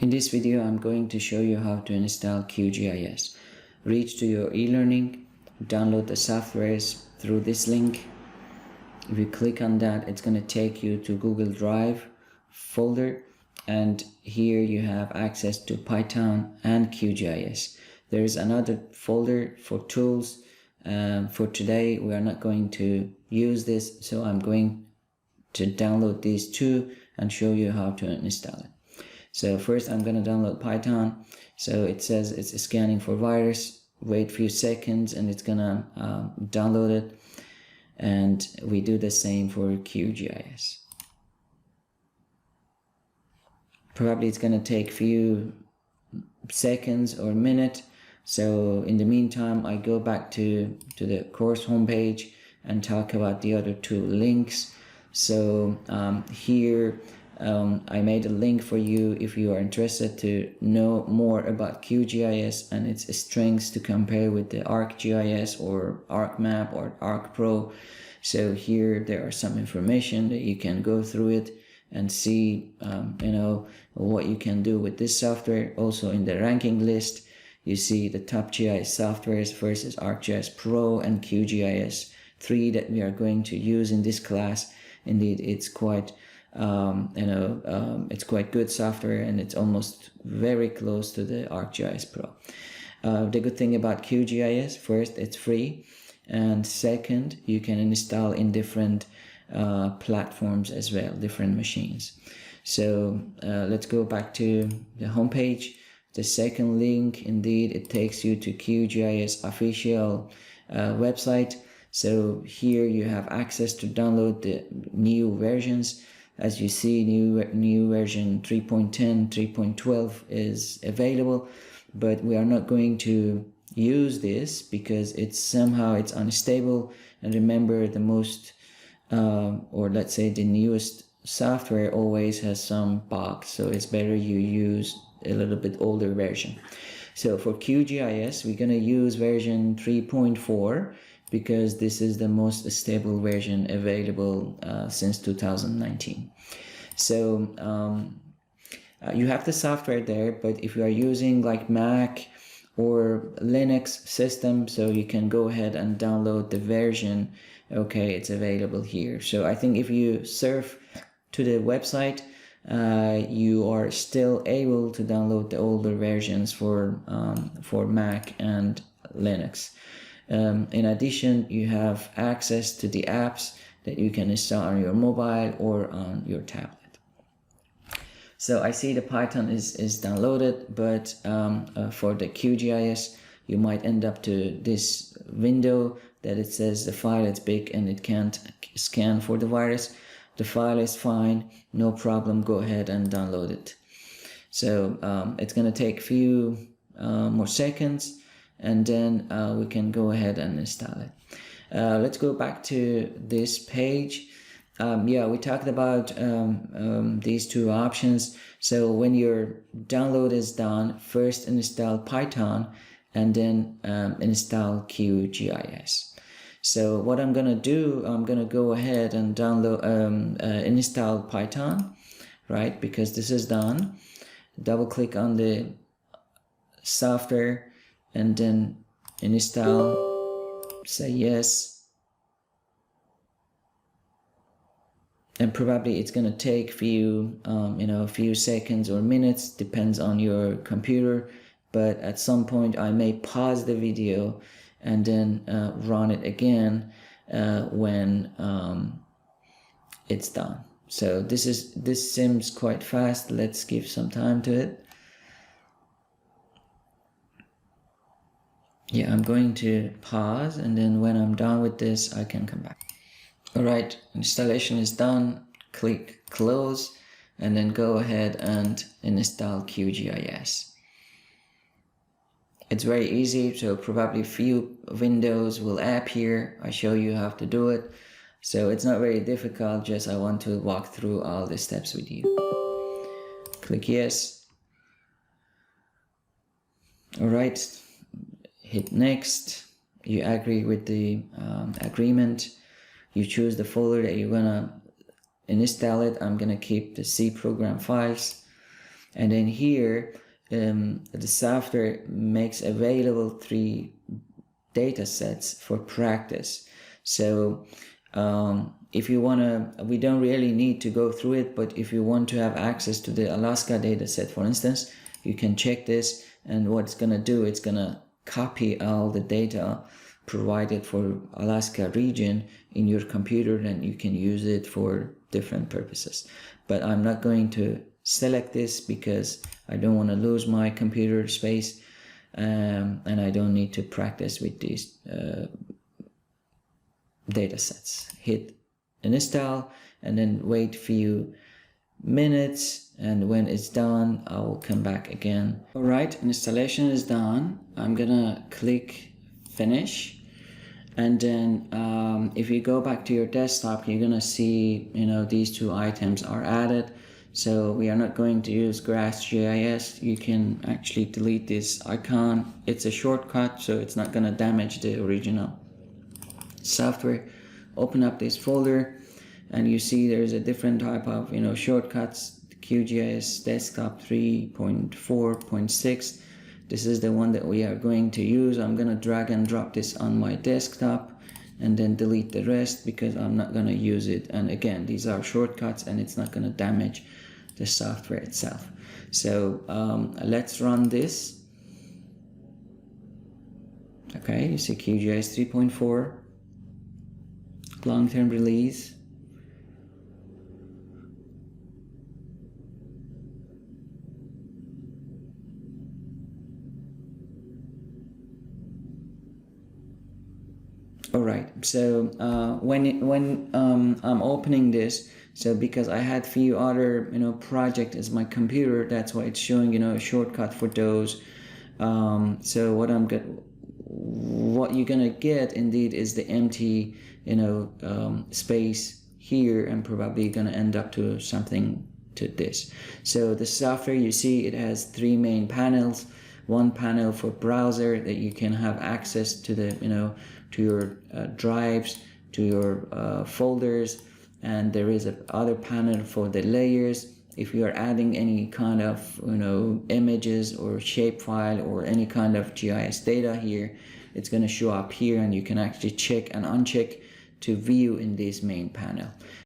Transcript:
In this video, I'm going to show you how to install QGIS. Reach to your e-learning, download the softwares through this link. If you click on that, it's going to take you to Google Drive folder, and here you have access to Python and QGIS. There is another folder for tools. For today, we are not going to use this, so I'm going to download these two and show you how to install it. So first I'm going to download Python. So it says it's scanning for virus. Wait a few seconds and it's gonna download it. And we do the same for QGIS. Probably it's gonna take few seconds or minute. So in the meantime, I go back to the course homepage and talk about the other two links. So here I made a link for you if you are interested to know more about QGIS and its strengths to compare with the ArcGIS or ArcMap or ArcPro. So here there are some information that you can go through it and see what you can do with this software. Also in the ranking list, you see the top GIS softwares versus ArcGIS Pro and QGIS 3 that we are going to use in this class. Indeed, it's quite it's quite good software, and it's almost very close to the ArcGIS Pro. The good thing about QGIS, first, it's free, and second, you can install in different platforms as well, different machines. So let's go back to the homepage. The second link, indeed, it takes you to QGIS official website. So here you have access to download the new versions. As you see, new version 3.10, 3.12 is available, but we are not going to use this because it's unstable. And remember, the most or let's say the newest software always has some bugs, so it's better you use a little bit older version. So for QGIS, we're gonna use version 3.4 because this is the most stable version available since 2019. So you have the software there, but if you are using like Mac or Linux system, so you can go ahead and download the version. Okay, it's available here. So I think if you surf to the website, you are still able to download the older versions for Mac and Linux. In addition, you have access to the apps that you can install on your mobile or on your tablet. So I see the Python is downloaded, but for the QGIS, you might end up to this window that it says the file is big and it can't scan for the virus. The file is fine, no problem, go ahead and download it. So it's going to take a few more seconds, and then we can go ahead and install it. Let's go back to this page. We talked about these two options. So when your download is done, first install Python and then install QGIS. So what I'm gonna do, I'm gonna go ahead and download install Python, right? Because this is done. Double click on the software and then install, say yes, and probably it's gonna take a few seconds or minutes, depends on your computer, but at some point I may pause the video and then run it again when it's done. So this seems quite fast. Let's give some time to it. Yeah, I'm going to pause, and then when I'm done with this, I can come back. All right, installation is done. Click close, and then go ahead and install QGIS. It's very easy, so probably few windows will appear. I show you how to do it. So it's not very difficult, just I want to walk through all the steps with you. Click yes. All right. Hit next. You agree with the agreement. You choose the folder that you're gonna install it. I'm gonna keep the C program files. And then here the software makes available 3 data sets for practice. So if you want to, we don't really need to go through it, but if you want to have access to the Alaska data set, for instance, you can check this, and what it's going to do, it's going to copy all the data provided for Alaska region in your computer, and you can use it for different purposes. But I'm not going to select this because I don't want to lose my computer space, and I don't need to practice with these data sets. Hit install and then wait a few minutes, and when it's done I will come back again. Alright, installation is done. I'm gonna click finish, and then if you go back to your desktop, you're gonna see, you know, these 2 items are added. So we are not going to use GIS. You can actually delete this icon. It's a shortcut, so it's not gonna damage the original software. Open up this folder, and you see there's a different type of, you know, shortcuts. QGIS desktop 3.4.6. This is the one that we are going to use. I'm gonna drag and drop this on my desktop and then delete the rest because I'm not gonna use it. And again, these are shortcuts and it's not gonna damage the software itself. So let's run this. Okay, you see QGIS 3.4 long-term release. Alright, so when I'm opening this, so because I had few other, you know, project as my computer, that's why it's showing, you know, a shortcut for those. So what you're gonna get indeed is the empty, you know, space here, and probably gonna end up to something to this. So the software, you see it has 3 main panels. One panel for browser that you can have access to the, you know, to your drives, to your folders, and there is a other panel for the layers. If you are adding any kind of, you know, images or shapefile or any kind of GIS data here, it's going to show up here, and you can actually check and uncheck to view in this main panel.